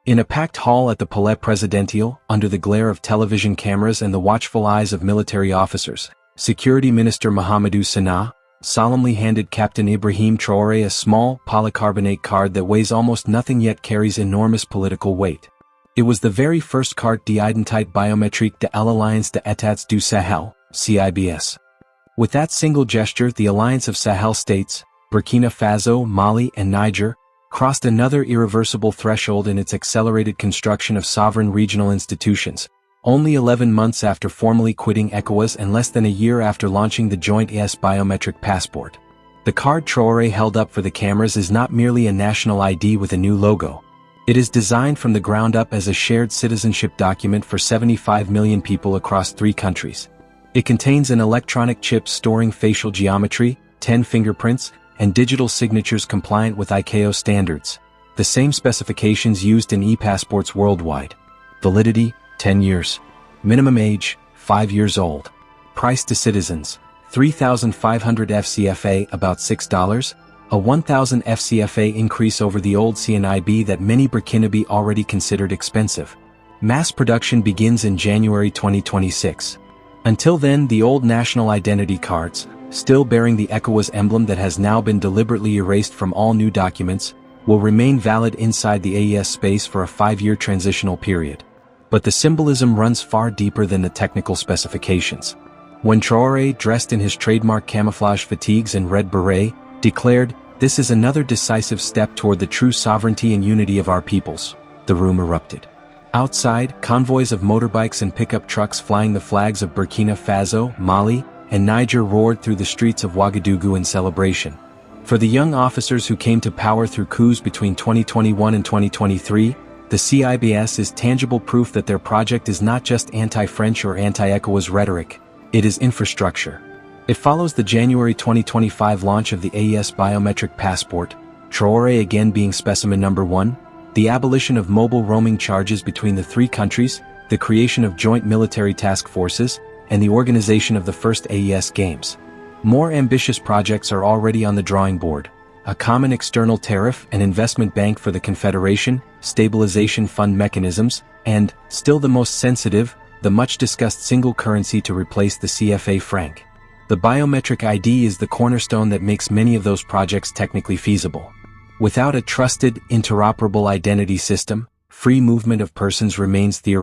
In a packed hall at the Palais Presidential, under the glare of television cameras and the watchful eyes of military officers, Security Minister Mahamadou Sanaa solemnly handed Captain Ibrahim Traoré a small, polycarbonate card that weighs almost nothing yet carries enormous political weight. It was the very first carte d'identité biométrique de l'Alliance des États du Sahel, CIBS. With that single gesture, the Alliance of Sahel states, Burkina Faso, Mali, and Niger, crossed another irreversible threshold in its accelerated construction of sovereign regional institutions, only 11 months after formally quitting ECOWAS and less than a year after launching the joint ES biometric passport. The card Traoré held up for the cameras is not merely a national ID with a new logo. It is designed from the ground up as a shared citizenship document for 75 million people across 3 countries. It contains an electronic chip storing facial geometry, 10 fingerprints, and digital signatures compliant with ICAO standards, the same specifications used in e-passports worldwide. Validity, 10 years. Minimum age, 5 years old. Price to citizens, 3,500 FCFA, about $6, a 1,000 FCFA increase over the old CNIB that many Burkinabe already considered expensive. Mass production begins in January 2026. Until then, the old national identity cards, still bearing the ECOWAS emblem that has now been deliberately erased from all new documents, will remain valid inside the AES space for a 5-year transitional period. But the symbolism runs far deeper than the technical specifications. When Traoré, dressed in his trademark camouflage fatigues and red beret, declared, "This is another decisive step toward the true sovereignty and unity of our peoples," the room erupted. Outside, convoys of motorbikes and pickup trucks flying the flags of Burkina Faso, Mali, and Niger roared through the streets of Ouagadougou in celebration. For the young officers who came to power through coups between 2021 and 2023, the CIBS is tangible proof that their project is not just anti-French or anti-ECOWAS rhetoric, it is infrastructure. It follows the January 2025 launch of the AES biometric passport, Traoré again being specimen number 1, the abolition of mobile roaming charges between the 3 countries, the creation of joint military task forces, and the organization of the first AES Games. More ambitious projects are already on the drawing board: a common external tariff, an investment bank for the Confederation, stabilization fund mechanisms, and, still the most sensitive, the much-discussed single currency to replace the CFA franc. The biometric ID is the cornerstone that makes many of those projects technically feasible. Without a trusted, interoperable identity system, free movement of persons remains theoretical.